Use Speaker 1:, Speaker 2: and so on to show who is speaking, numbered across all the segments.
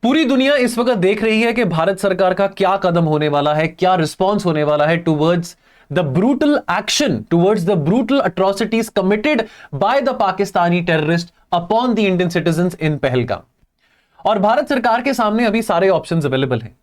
Speaker 1: पूरी दुनिया इस वक्त देख रही है कि भारत सरकार का क्या कदम होने वाला है, क्या रिस्पॉन्स होने वाला है towards the brutal action, towards the brutal atrocities committed by the Pakistani terrorist upon the Indian citizens in Pahalgam. और भारत सरकार के सामने अभी सारे ऑप्शंस अवेलेबल हैं।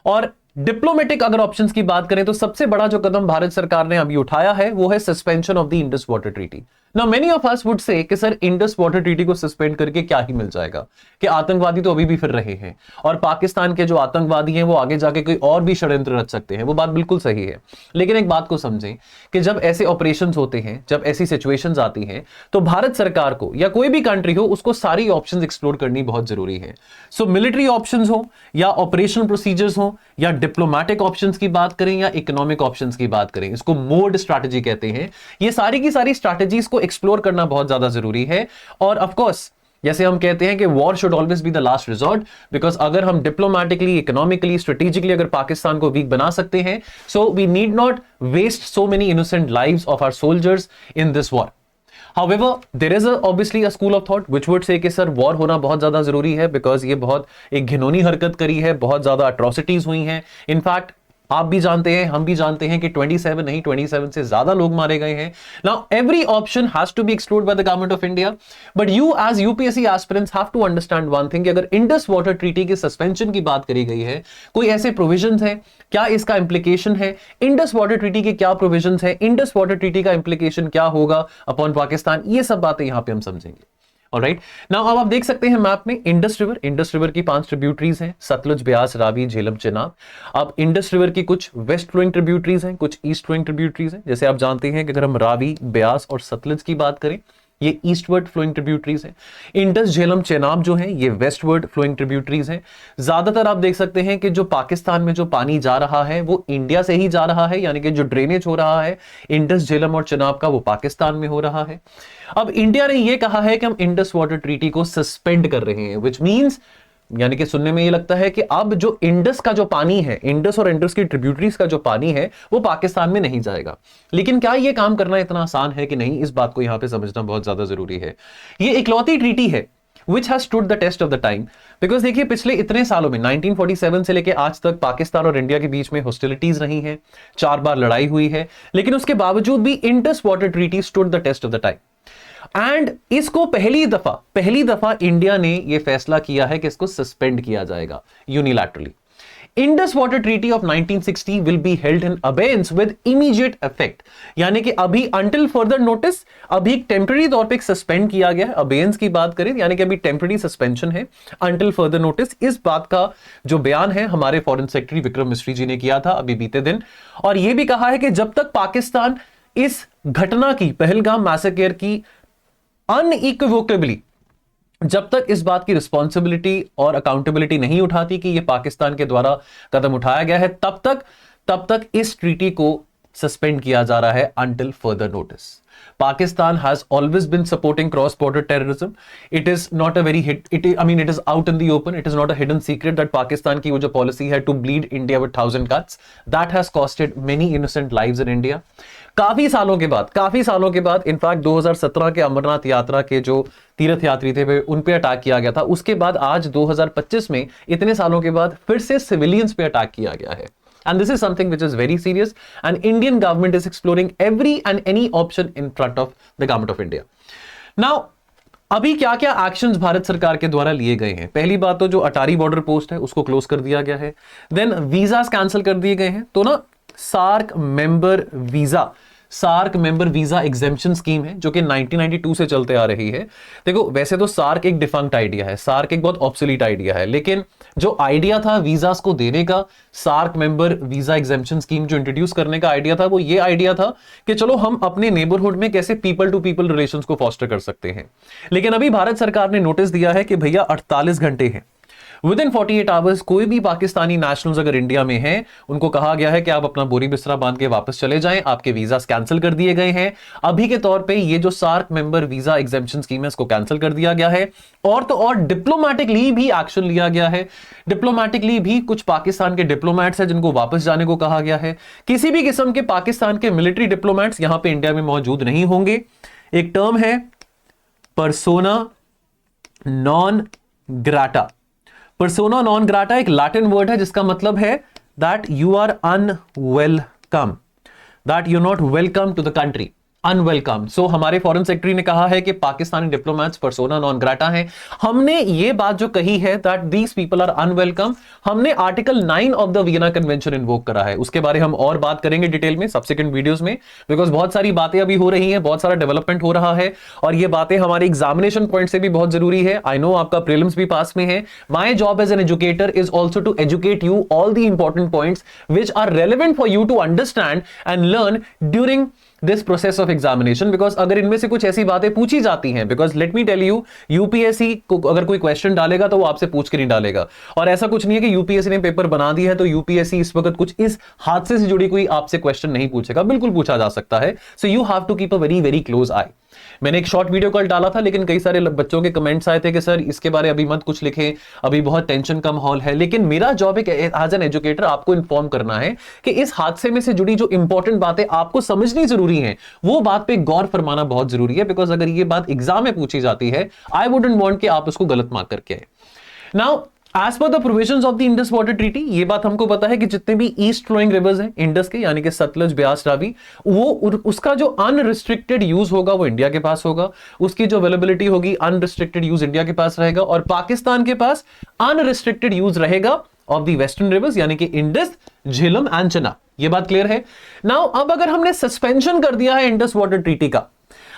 Speaker 1: और डिप्लोमेटिक अगर ऑप्शंस की बात करें तो सबसे बड़ा जो कदम भारत सरकार ने अभी उठाया है वो है suspension of the Indus water treaty. Now many of us would say कि सर इंडस वाटर ट्रीटी को सस्पेंड करके क्या ही मिल जाएगा, कि आतंकवादी तो अभी भी फिर रहे हैं और पाकिस्तान के जो आतंकवादी हैं वो आगे जाके कोई और भी षड्यंत्र रच सकते हैं। वो बात बिल्कुल सही है, लेकिन एक बात को समझें कि जब ऐसे ऑपरेशंस होते हैं, जब ऐसी सिचुएशंस आती हैं, तो भारत सरकार को या कोई भी कंट्री हो उसको सारी ऑप्शंस एक्सप्लोर करनी बहुत जरूरी है। सो मिलिट्री ऑप्शंस हो या ऑपरेशनल प्रोसीजर्स हो या डिप्लोमेटिक ऑप्शंस की बात करें या इकोनॉमिक ऑप्शंस की बात करें, इसको मोड स्ट्रैटेजी कहते हैं, ये सारी की सारी स्ट्रैटेजीज को एक्सप्लोर करना बहुत ज्यादा जरूरी है। और ऑफ कोर्स जैसे हम कहते हैं कि war should always be the last resort, because अगर हम डिप्लोमेटिकली, इकोनॉमिकली, स्ट्रेटेजिकली अगर पाकिस्तान को वीक बना सकते हैं, so we need not waste so many innocent lives of our soldiers in this war. However, there is obviously a school of thought which would say कि sir war होना बहुत ज्यादा जरूरी है, बिकॉज ये बहुत एक घिनौनी हरकत करी है, बहुत ज्यादा अट्रॉसिटीज हुई हैं। इनफैक्ट आप भी जानते हैं, हम भी जानते हैं कि 27 नहीं 27 से ज्यादा लोग मारे गए हैं। Now every option has to be explored by the government of India, but you as UPSC aspirants have to understand one thing कि अगर इंडस वाटर ट्रीटी के सस्पेंशन की बात करी गई है, कोई ऐसे प्रोविजंस हैं, क्या इसका इंप्लीकेशन है, इंडस वाटर ट्रीटी के क्या प्रोविजंस हैं, इंडस वाटर ट्रीटी का इंप्लीकेशन क्या होगा अपॉन पाकिस्तान, ये सब बातें यहां पे हम समझेंगे। ऑलराइट, नाउ अब आप देख सकते हैं मैप में इंडस रिवर की 5 ट्रिब्यूटरीज हैं, सतलुज, ब्यास, रावी, झेलम, चेनाब। अब इंडस रिवर की कुछ वेस्ट फ्लोइंग ट्रिब्यूटरीज हैं, कुछ ईस्ट फ्लोइंग ट्रिब्यूटरीज हैं। जैसे आप जानते हैं कि अगर हम रावी, ब्यास और सतलुज की बात करें, ये ईस्टवर्ड फ्लोइंग ट्रिब्यूटरीज हैं। इंडस, झेलम, चेनाब जो हैं ये वेस्टवर्ड फ्लोइंग ट्रिब्यूटरीज हैं। ज्यादातर आप देख सकते हैं कि जो पाकिस्तान में जो पानी जा रहा है वो इंडिया से ही जा रहा है, यानी कि जो ड्रेनेज हो रहा है इंडस, झेलम और चेनाब का वो पाकिस्तान में हो रहा है। अब इंडिया ने ये कहा है कि हम इंडस वाटर ट्रीटी को सस्पेंड कर रहे हैं, विच मींस, यानी कि सुनने में ये लगता है कि अब जो इंडस का जो पानी है, इंडस और इंडस की ट्रिब्यूटरीज का जो पानी है वो पाकिस्तान में नहीं जाएगा। लेकिन क्या ये काम करना इतना आसान है कि नहीं, इस बात को यहां पे समझना बहुत ज्यादा जरूरी है। ये इकलौती ट्रीटी है which has stood the test of the time, because देखिए पिछले इतने सालों में 1947 से लेके आज तक पाकिस्तान और इंडिया के बीच में हॉस्टिलिटीज रही हैं, 4 बार लड़ाई हुई है, लेकिन उसके बावजूद भी Indus water treaty stood the test of the time। And इसको पहली दफा इंडिया ने यह फैसला किया है कि इसको सस्पेंड किया जाएगा unilaterally. Indus water treaty of 1960 will be held in abeyance with immediate effect, यानी कि अभी अंटिल फर्दर नोटिस, अभी टेम्पररी तौर पे सस्पेंड किया गया है। अबेयंस की बात करें यानी कि अभी टेम्पररी सस्पेंशन है अंटिल फर्दर नोटिस। इस बात का जो बयान है हमारे फॉरेन सेक्रेटरी विक्रम मिस्री जी ने किया था अभी बीते दिन, और यह भी कहा है कि जब तक पाकिस्तान इस घटना की, पहलगाम मैसेकर की अनइक्विवोकेबली, जब तक इस बात की रिस्पॉन्सिबिलिटी और अकाउंटेबिलिटी नहीं उठाती कि यह पाकिस्तान के द्वारा कदम उठाया गया है, तब तक इस ट्रीटी को सस्पेंड किया जा रहा है until further notice. Pakistan has always been supporting cross-border terrorism. It is not a very it is out in the open. It is not a hidden secret that Pakistan की वो जो policy है to bleed India with 1000 cuts, that has costed many innocent lives in India. काफी सालों के बाद in fact 2017 के अमरनाथ यात्रा के जो तीर्थ यात्री थे उन पे अटैक किया गया था। उसके बाद आज 2025 में इतने सालों के बाद फिर से सिविलियंस पे अटैक किया गया है। And this is something which is very serious, and Indian government is exploring every and any option in front of the government of India. Now, अभी क्या क्या एक्शंस भारत सरकार के द्वारा लिए गए हैं? पहली बात तो जो अटारी बॉर्डर पोस्ट है उसको क्लोज कर दिया गया है। देन वीजास कैंसिल कर दिए गए हैं। तो ना SAARC member visa exemption scheme है जो कि 1992 से चलते आ रही है। देखो वैसे तो सार्क एक डिफंक्ट आइडिया है, सार्क एक बहुत ऑब्सोलीट आइडिया है, लेकिन जो आइडिया था वीजास को देने का, SAARC member visa exemption scheme जो इंट्रोड्यूस करने का आइडिया था, वो ये आइडिया था कि चलो हम अपने नेबरहुड में कैसे पीपल टू पीपल रिलेशंस को फॉस्टर कर सकते हैं। लेकिन अभी भारत सरकार ने नोटिस दिया है कि भैया 48 घंटे हैं, विद इन 48 आवर्स कोई भी पाकिस्तानी नेशनल्स अगर इंडिया में हैं, उनको कहा गया है कि आप अपना बोरी बिस्तरा बांध के वापस चले जाएं, आपके वीजा कैंसिल कर दिए गए हैं। अभी के तौर पे ये जो SAARC member visa exemption scheme है इसको कैंसिल कर दिया गया है, और तो और डिप्लोमेटिकली भी एक्शन लिया गया है। डिप्लोमेटिकली भी कुछ पाकिस्तान के डिप्लोमेट्स हैं जिनको वापस जाने को कहा गया है। किसी भी किस्म के पाकिस्तान के मिलिट्री डिप्लोमेट्स यहां पे इंडिया में मौजूद नहीं होंगे। एक टर्म है persona non grata. Persona non grata एक लैटिन वर्ड है जिसका मतलब है that you are unwelcome, that you not welcome to the country, unwelcome. So हमारे फॉरेन सेक्रेटरी ने कहा है कि Pakistani diplomats persona non grata हैं। हमने ये बात जो कही है that these people are unwelcome, हमने article 9 of the Vienna convention invoke करा है। उसके बारे हम और बात करेंगे डिटेल में सबसेक्वेंट वीडियोस में, बिकॉज बहुत सारी बातें अभी हो रही हैं, बहुत सारा डेवलपमेंट हो रहा है और ये बातें हमारे एग्जामिनेशन पॉइंट से भी बहुत जरूरी है। आई नो आपका प्रीलिम्स भी पास में है। My job as an educator is also to educate you all the important points which are relevant for you to understand and learn during this process of examination. Because अगर इनमें से कुछ ऐसी बातें पूछी जाती हैं, because let me tell you, UPSC को अगर कोई क्वेश्चन डालेगा तो वो आपसे पूछ के नहीं डालेगा। और ऐसा कुछ नहीं है कि यूपीएससी ने पेपर बना दिया है तो यूपीएससी इस वक्त कुछ इस हादसे से जुड़ी कोई आपसे क्वेश्चन नहीं पूछेगा, बिल्कुल पूछा जा सकता है। So you have to keep a very very close eye. मैंने एक शॉर्ट वीडियो कल डाला था, लेकिन कई सारे बच्चों के कमेंट्स आए थे कि सर इसके बारे अभी मत कुछ लिखें, अभी बहुत टेंशन का माहौल है। लेकिन मेरा जॉब है एज एन एजुकेटर आपको इन्फॉर्म करना है कि इस हादसे में से जुड़ी जो इंपॉर्टेंट बातें आपको समझनी जरूरी है वो बात पे गौर फरमाना बहुत जरूरी है। बिकॉज अगर ये बात एग्जाम में पूछी जाती है, आई वुडंट वांट कि आप उसको गलत मार्क करके आए। Now as per the provisions of the Indus water treaty, ये बात हमको पता है कि जितने भी ईस्ट फ्लोइंग रिवर्स हैं इंडस के, यानी कि सतलज, ब्यास, रावी, वो उसका जो अनरिस्ट्रिक्टेड यूज होगा वो इंडिया के पास होगा। उसकी जो अवेलेबिलिटी होगी अनरिस्ट्रिक्टेड यूज इंडिया के पास रहेगा और पाकिस्तान के पास अनरिस्ट्रिक्टेड यूज रहेगा ऑफ द वेस्टर्न रिवर्स, यानी कि इंडस, झेलम एंड चेनाब। ये बात क्लियर है। नाउ अब अगर हमने सस्पेंशन कर दिया है इंडस वाटर ट्रीटी का,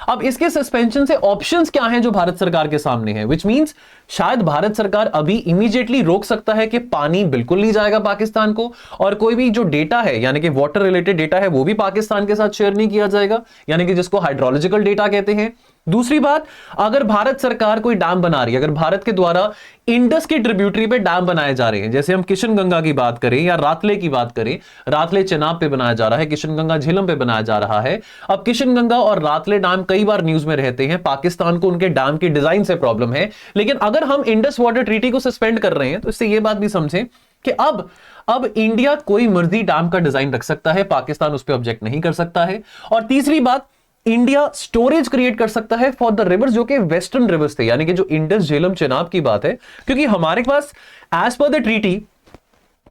Speaker 1: अब इसके सस्पेंशन से ऑप्शंस क्या हैं जो भारत सरकार के सामने हैं, विच मींस शायद भारत सरकार अभी इमीडिएटली रोक सकता है कि पानी बिल्कुल नहीं जाएगा पाकिस्तान को, और कोई भी जो डेटा है यानी कि वाटर रिलेटेड डेटा है वो भी पाकिस्तान के साथ शेयर नहीं किया जाएगा, यानी कि जिसको हाइड्रोलॉजिकल डेटा कहते हैं। दूसरी बात, अगर भारत सरकार कोई डैम बना रही है, अगर भारत के द्वारा इंडस की ट्रिब्यूटरी पे डैम बनाए जा रहे हैं, जैसे हम किशन गंगा की बात करें या रातले की बात करें, रातले चेनाब पे बनाया जा रहा है, किशन गंगा झेलम पे बनाया जा रहा है। अब किशन गंगा और रातले डैम कई बार न्यूज में रहते हैं, पाकिस्तान को उनके डैम की डिजाइन से प्रॉब्लम है, लेकिन अगर हम इंडस वाटर ट्रीटी को सस्पेंड कर रहे हैं तो इससे यह बात भी समझें कि अब इंडिया कोई मर्जी डैम का डिजाइन रख सकता है, पाकिस्तान उस पर ऑब्जेक्ट नहीं कर सकता है। और तीसरी बात, इंडिया स्टोरेज क्रिएट कर सकता है फॉर द रिवर्स जो कि वेस्टर्न रिवर्स थे, यानी कि जो इंडस, झेलम, चेनाब की बात है, क्योंकि हमारे पास एज पर द ट्रीटी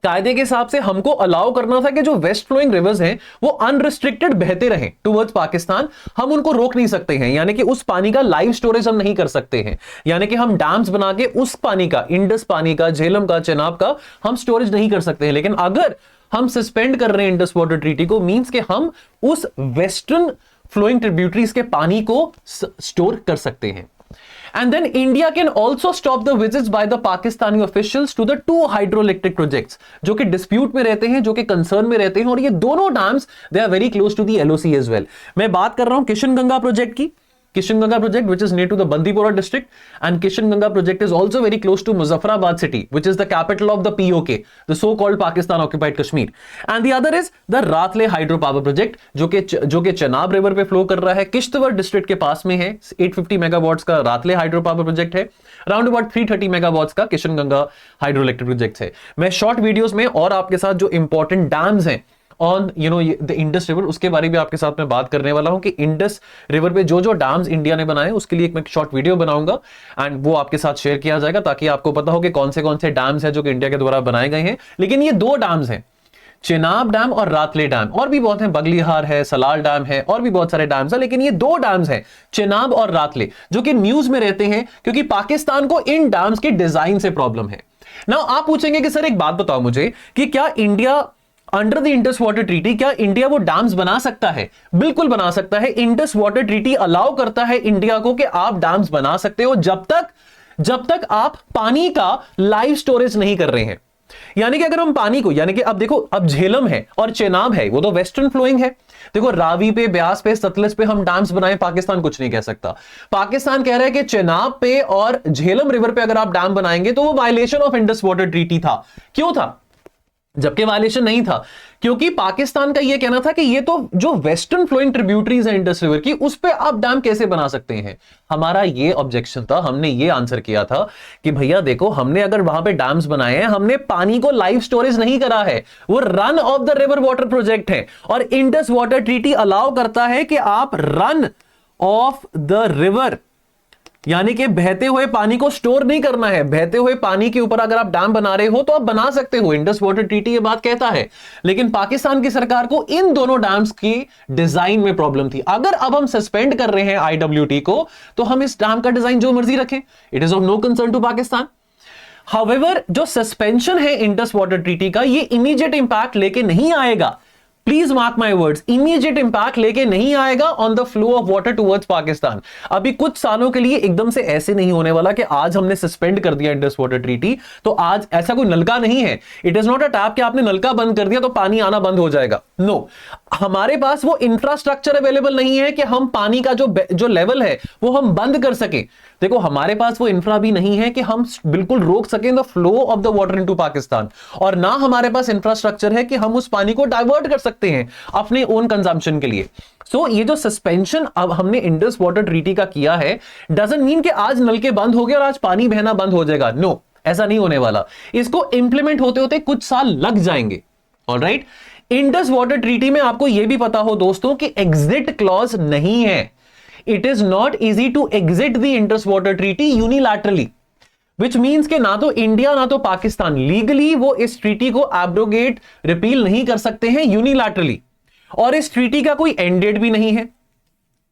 Speaker 1: कायदे के हिसाब से हमको अलाउ करना था कि जो वेस्ट फ्लोइंग रिवर्स हैं वो अनरिस्ट्रिक्टेड बहते रहें टुवर्ड्स पाकिस्तान, हम उनको रोक नहीं सकते हैं, यानी कि उस पानी का लाइव स्टोरेज हम नहीं कर सकते हैं, यानी कि हम डैम्स बना के उस पानी का, इंडस पानी का, झेलम का, चेनाब का हम स्टोरेज नहीं कर सकते हैं। लेकिन अगर हम सस्पेंड कर रहे हैं इंडस वाटर ट्रीटी को, मींस कि हम उस वेस्टर्न फ्लोइंग ट्रिब्यूटरीज के पानी को स्टोर कर सकते हैं। And then India can also stop the visits by the Pakistani officials to the 2 hydroelectric projects जो कि dispute में रहते हैं, जो कि concern में रहते हैं, और ये दोनों dams they are very close to the LOC as well। मैं बात कर रहा हूं किशन गंगा प्रोजेक्ट की, Kishan Ganga project which is near to the Bandipora district, and Kishan Ganga project is also very close to Muzaffarabad city which is the capital of the POK, the so called Pakistan occupied Kashmir, and the other is the Ratle hydro power project जो कि Chenab river पे flow कर रहा है, Kishtwar district के पास में है। 850 megawatts का रातले हाइड्रो पावर प्रोजेक्ट है, अराउंड अबाउट 330 मेगावाट्स का Kishan Ganga hydro electric project है। मैं शॉर्ट वीडियोस में और आपके साथ जो इंपॉर्टेंट डैम्स हैं ऑन द इंडस रिवर उसके बारे में आपके साथ मैं बात करने वाला हूं कि इंडस रिवर पे जो जो डैम्स इंडिया ने बनाए उसके लिए एक मैं शॉर्ट वीडियो बनाऊंगा एंड वो आपके साथ शेयर किया जाएगा ताकि आपको पता हो कि कौन से डैम्स हैं जो कि इंडिया के द्वारा बनाए गए हैं। लेकिन ये 2 डैम्स हैं, चेनाब डैम और रातले डैम, और भी बहुत हैं, बगलिहार है, सलाल डैम है, और भी बहुत सारे डैम्स हैं, लेकिन ये 2 डैम्स हैं चेनाब और रातले जो कि न्यूज में रहते हैं क्योंकि पाकिस्तान को इन डैम्स के डिजाइन से प्रॉब्लम है। नाउ आप पूछेंगे कि सर एक बात बताओ मुझे कि क्या India under the Indus water treaty, क्या इंडिया वो डैम्स बना सकता है? बिल्कुल बना सकता है। इंडस वाटर ट्रीटी अलाउ करता है इंडिया को कि आप डैम्स बना सकते हो जब तक आप पानी का लाइव स्टोरेज नहीं कर रहे हैं। यानी कि अगर हम पानी को, यानी कि अब देखो, अब झेलम है और चेनाब है, वो तो वेस्टर्न फ्लोइंग है। देखो रावी पे, ब्यास पे, सतलज पे हम डैम्स बनाए, पाकिस्तान कुछ नहीं कह सकता। पाकिस्तान कह रहा है कि चेनाब पे और झेलम रिवर पे अगर आप डैम बनाएंगे तो वो violation of Indus water treaty था। क्यों था? जबकि वायलेशन नहीं था, क्योंकि पाकिस्तान का यह कहना था कि ये तो जो वेस्टर्न फ्लोइंग ट्रिब्यूटरीज है इंडस रिवर की, उस पे आप डैम कैसे बना सकते हैं। हमारा ये ऑब्जेक्शन था, हमने ये आंसर किया था कि भैया देखो, हमने अगर वहां पे डैम्स बनाए हैं, हमने पानी को लाइव स्टोरेज नहीं करा है, वो run of the river water project है, और इंडस वाटर ट्रीटी अलाउ करता है कि आप रन ऑफ द रिवर यानी कि बहते हुए पानी को स्टोर नहीं करना है। बहते हुए पानी के ऊपर अगर आप डैम बना रहे हो तो आप बना सकते हो, इंडस वाटर ट्रीटी ये बात कहता है। लेकिन पाकिस्तान की सरकार को इन दोनों डैम्स की डिजाइन में प्रॉब्लम थी। अगर अब हम सस्पेंड कर रहे हैं IWT को, तो हम इस डैम का डिजाइन जो मर्जी रखें, it is of no concern to Pakistan. However, जो सस्पेंशन है इंडस वाटर ट्रीटी का, ये इमीडिएट इंपैक्ट लेके नहीं आएगा। Please mark my words, immediate impact लेके नहीं आएगा on the flow of water towards Pakistan. अभी कुछ सालों के लिए एकदम से ऐसे नहीं होने वाला कि आज हमने सस्पेंड कर दिया इंडस वाटर ट्रीटी तो आज ऐसा कोई नलका नहीं है। It is not a tap कि आपने नलका बंद कर दिया तो पानी आना बंद हो जाएगा। नो, हमारे पास वो इंफ्रास्ट्रक्चर अवेलेबल नहीं है कि हम पानी का जो लेवल है वो हम बंद कर सके। देखो, हमारे पास वो इंफ्रा भी नहीं है कि हम बिल्कुल रोक सकें the flow of the water into Pakistan, और ना हमारे पास इंफ्रास्ट्रक्चर है कि हम उस पानी को डाइवर्ट कर सकते हैं अपने ओन कंजम्पशन के लिए। सो ये जो सस्पेंशन अब हमने इंडस वाटर ट्रीटी का किया है, डजंट मीन कि आज नलके बंद हो गए और आज पानी बहना बंद हो जाएगा। नो, ऐसा नहीं होने वाला। इसको इंप्लीमेंट होते होते कुछ साल लग जाएंगे। ऑलराइट, इंडस वाटर ट्रीटी में आपको यह भी पता हो दोस्तों कि एग्जिट क्लॉज नहीं है। It is not easy to exit the Indus water treaty unilaterally, which means के ना तो इंडिया ना तो पाकिस्तान लीगली वो इस ट्रीटी को एब्रोगेट, रिपील नहीं कर सकते हैं यूनिलैटरली। और इस ट्रीटी का कोई एंड डेट भी नहीं है।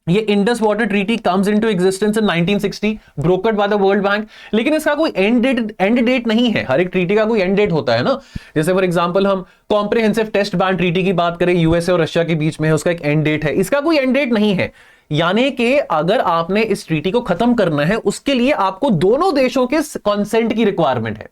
Speaker 1: ये Indus water treaty comes into existence in 1960, brokered by the world bank, लेकिन इसका कोई एंड डेट नहीं है। हर एक ट्रीटी का कोई एंड डेट होता है ना। जैसे फॉर एग्जांपल हम कॉम्प्रिहेंसिव टेस्ट बैन ट्रीटी की बात करें, यूएसए और रशिया के बीच में है, उसका एक एंड डेट है। इसका कोई एंड डेट नहीं है। यानी कि अगर आपने इस ट्रीटी को खत्म करना है, उसके लिए आपको दोनों देशों के कंसेंट की रिक्वायरमेंट है।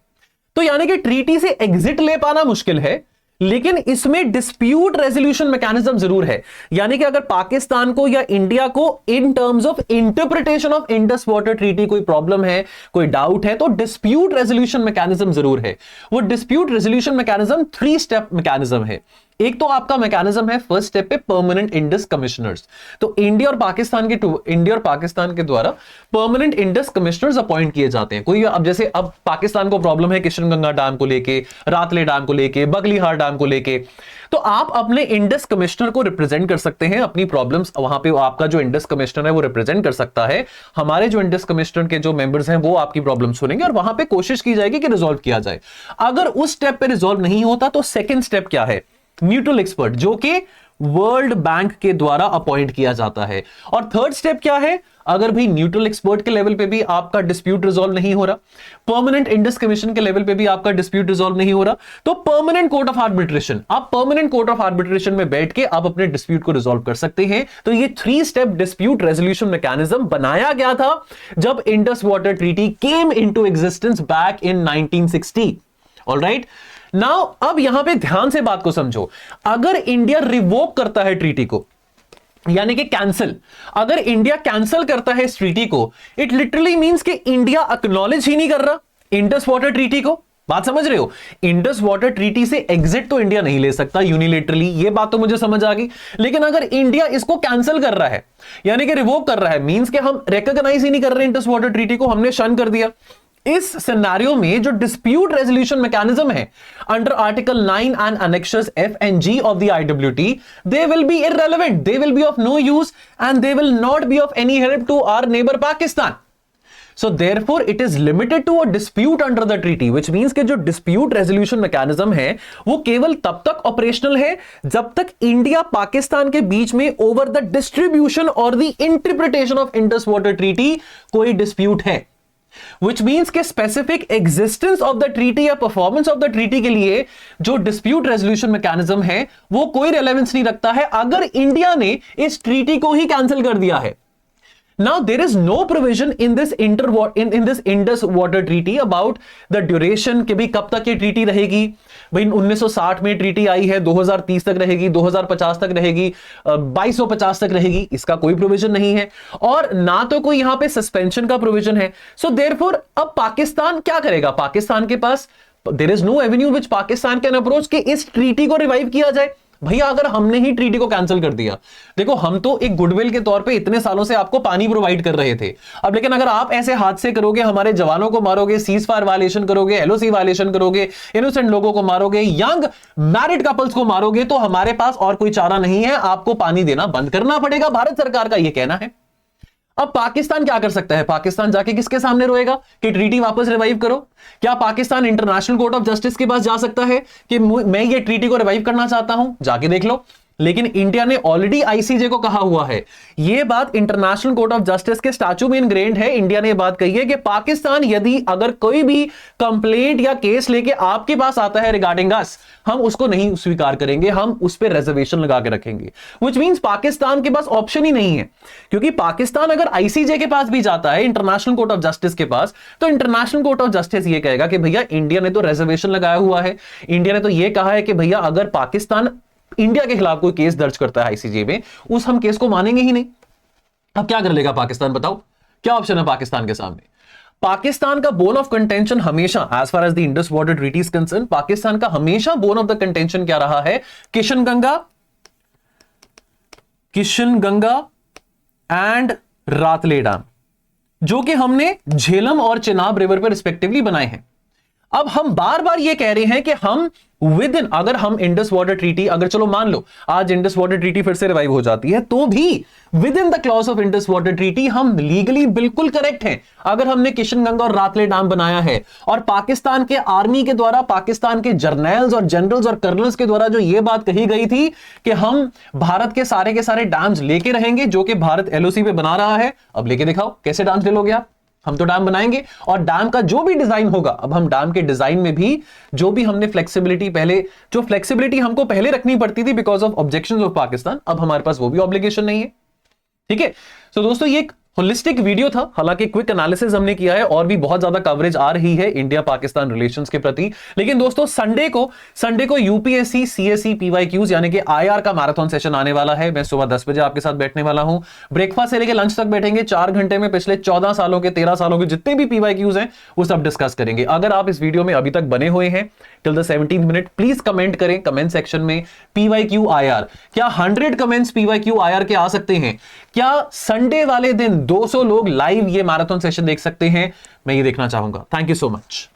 Speaker 1: तो यानी कि ट्रीटी से एग्जिट ले पाना मुश्किल है, लेकिन इसमें डिस्प्यूट रेजोल्यूशन मैकेनिज्म जरूर है। यानी कि अगर पाकिस्तान को या इंडिया को in terms of interpretation of Indus water treaty कोई प्रॉब्लम है, कोई डाउट है, तो डिस्प्यूट रेजोल्यूशन मैकेनिज्म जरूर है। वो dispute resolution mechanism 3 step mechanism है। एक तो आपका मैकेनिज्म है फर्स्ट स्टेप पे परमानेंट इंडस कमिश्नर्स। तो इंडिया और पाकिस्तान के द्वारा परमानेंट इंडस कमिश्नर्स अपॉइंट किए जाते हैं। कोई अब जैसे अब पाकिस्तान को प्रॉब्लम है किशनगंगा डैम को लेके, रातले डैम को लेके, बगलीहार डैम को लेके, तो आप अपने इंडस कमिश्नर को रिप्रेजेंट कर सकते हैं अपनी प्रॉब्लम्स। वहां पे आपका जो इंडस कमिश्नर है वो रिप्रेजेंट कर सकता है। हमारे जो इंडस कमिश्नर के जो मेंबर्स हैं वो आपकी प्रॉब्लम सुनेंगे और वहां पे कोशिश की जाएगी कि रिजॉल्व किया जाए। अगर उस स्टेप पे रिजॉल्व नहीं होता तो सेकेंड स्टेप क्या है? न्यूट्रल एक्सपर्ट, जो कि वर्ल्ड बैंक के द्वारा अपॉइंट किया जाता है। और थर्ड स्टेप क्या है? अगर भी न्यूट्रल एक्सपर्ट के लेवल पे भी आपका डिस्प्यूट रिजॉल्व नहीं हो रहा, परमानेंट इंडस कमीशन के लेवल पे भी आपका डिस्प्यूट रिजॉल्व नहीं हो रहा, तो परमानेंट कोर्ट ऑफ आर्बिट्रेशन, आप परमानेंट कोर्ट ऑफ आर्बिट्रेशन में बैठ के आप अपने डिस्प्यूट को रिजॉल्व कर सकते हैं। तो ये 3 स्टेप डिस्प्यूट रेजोल्यूशन मैकेनिज्म बनाया गया था जब Indus water treaty came into existence back in 1960। Alright, now अब यहां पे ध्यान से बात को समझो। अगर इंडिया रिवोक करता है ट्रीटी को, यानी कि कैंसिल, अगर इंडिया कैंसिल करता है इस ट्रीटी को, इट लिटरली मींस कि इंडिया एक्नॉलेज ही नहीं कर रहा इंडस वाटर ट्रीटी को। बात समझ रहे हो? इंडस वाटर ट्रीटी से एग्जिट तो इंडिया नहीं ले सकता यूनिलेटरली, ये बात तो मुझे समझ आ गई। लेकिन अगर इंडिया इसको कैंसिल कर रहा है, यानी कि रिवोक कर रहा है, मींस कि हम रिकॉग्नाइज ही नहीं कर रहे इंडस वाटर ट्रीटी को, हमने शन कर दिया। इस सिनेरियो में जो डिस्प्यूट रेजोल्यूशन मैकेनिज्म है under article 9 and annexes F and G of the IWT, they will be irrelevant, they will be of no use and they will not be of any help to our neighbor Pakistan. So therefore it is limited to a dispute under the treaty, which means कि जो dispute resolution mechanism है वो केवल तब तक operational है जब तक इंडिया पाकिस्तान के बीच में ओवर द डिस्ट्रीब्यूशन और the interpretation of Indus water treaty कोई डिस्प्यूट है। Which means के specific existence of the treaty या performance of the treaty के लिए जो dispute resolution mechanism है वो कोई relevance नहीं रखता है अगर इंडिया ने इस ट्रीटी को ही कैंसिल कर दिया है। Now there is no provision in this this Indus Water Treaty about the duration कि भी कब तक ये ट्रीटी रहेगी। भाई 1960 में ट्रीटी आई है, 2030 तक रहेगी, 2050 तक रहेगी, 2250 तक रहेगी, इसका कोई प्रोविजन नहीं है और ना तो कोई यहां पे सस्पेंशन का प्रोविजन है। सो देयरफॉर अब पाकिस्तान क्या करेगा? पाकिस्तान के पास there is no avenue which Pakistan can approach कि इस ट्रीटी को रिवाइव किया जाए। भैया अगर हमने ही ट्रीटी को कैंसिल कर दिया, देखो हम तो एक गुडविल के तौर पे इतने सालों से आपको पानी प्रोवाइड कर रहे थे, अब लेकिन अगर आप ऐसे हादसे करोगे, हमारे जवानों को मारोगे, सीज फायर वायलेशन करोगे, LOC वायलेशन करोगे, इनोसेंट लोगों को मारोगे, यंग मैरिड कपल्स को मारोगे, तो हमारे पास और कोई चारा नहीं है, आपको पानी देना बंद करना पड़ेगा, भारत सरकार का यह कहना है। अब पाकिस्तान क्या कर सकता है? पाकिस्तान जाके किसके सामने रोएगा कि ट्रीटी वापस रिवाइव करो? क्या Pakistan international court of justice के पास जा सकता है कि मैं ये ट्रीटी को रिवाइव करना चाहता हूं? जाके देख लो। लेकिन इंडिया ने ऑलरेडी आईसीजे को कहा हुआ है, यह बात इंटरनेशनल कोर्ट ऑफ जस्टिस के स्टैच्यू में इनग्रेन्ड है। इंडिया ने यह बात कही है कि पाकिस्तान यदि अगर कोई भी कंप्लेंट या केस लेके आपके पास आता है रिगार्डिंग अस, हम उसको नहीं स्वीकार करेंगे, हम उस पर रिजर्वेशन लगा के रखेंगे। व्हिच मींस पाकिस्तान के पास ऑप्शन ही नहीं है, क्योंकि पाकिस्तान अगर आईसीजे के पास भी जाता है, इंटरनेशनल कोर्ट ऑफ जस्टिस के पास, तो इंटरनेशनल कोर्ट ऑफ जस्टिस ये कहेगा कि भैया इंडिया ने तो रिजर्वेशन लगाया हुआ है, इंडिया ने तो यह कहा है कि भैया अगर पाकिस्तान इंडिया के खिलाफ कोई केस दर्ज करता है आईसीजे में, उस हम केस को मानेंगे ही नहीं। अब क्या कर लेगा पाकिस्तान? बताओ क्या ऑप्शन है पाकिस्तान के सामने? पाकिस्तान का बोन ऑफ कंटेंशन हमेशा, as far as the Indus water treaty is concern, Pakistan का हमेशा बोन ऑफ द कंटेंशन क्या रहा है? किशनगंगा एंड रातले डैम, जो कि हमने झेलम और चिनाब रिवर पर रिस्पेक्टिवली बनाए हैं। अब हम बार बार ये कह रहे हैं कि हम विद इन, अगर हम इंडस वाटर ट्रीटी, अगर चलो मान लो आज इंडस वाटर ट्रीटी फिर से रिवाइव हो जाती है, तो भी with in the clause of Indus water treaty हम लीगली बिल्कुल करेक्ट हैं। अगर हमने किशनगंगा और रातले डैम बनाया है और पाकिस्तान के आर्मी के द्वारा, पाकिस्तान के जर्नल्स और जनरल्स और कर्नल्स के द्वारा जो यह बात कही गई थी कि हम भारत के सारे डैम्स लेके रहेंगे जो कि भारत एलओसी पे बना रहा है, अब लेके दिखाओ कैसे डैम्स ले लोगे आप? हम तो डैम बनाएंगे, और डैम का जो भी डिजाइन होगा, अब हम डैम के डिजाइन में भी जो भी हमने फ्लेक्सिबिलिटी पहले, जो फ्लेक्सिबिलिटी हमको पहले रखनी पड़ती थी because of objections of Pakistan, अब हमारे पास वो भी ऑब्लिगेशन नहीं है। ठीक है, तो दोस्तों ये एक होलिस्टिक वीडियो था, हालांकि क्विक एनालिसिस हमने किया है, और भी बहुत ज्यादा कवरेज आ रही है इंडिया पाकिस्तान रिलेशंस के प्रति। लेकिन दोस्तों संडे को यूपीएससी सीएसई पीवाईक्यूज यानी कि आईआर का मैराथन सेशन आने वाला है। मैं सुबह 10 बजे आपके साथ बैठने वाला हूं, ब्रेकफास्ट से लेकर लंच तक बैठेंगे। 4 घंटे में पिछले 14 सालों के 13 सालों के जितने भी पीवाईक्यूज हैं वो सब डिस्कस करेंगे। अगर आप इस वीडियो में अभी तक बने हुए हैं till the 17th minute, please comment करें कमेंट सेक्शन में पीवाईक्यू आईआर। क्या 100 कमेंट्स पीवाईक्यू आईआर के आ सकते हैं? क्या संडे वाले दिन 200 लोग लाइव ये मैराथन सेशन देख सकते हैं? मैं ये देखना चाहूंगा। Thank you so much.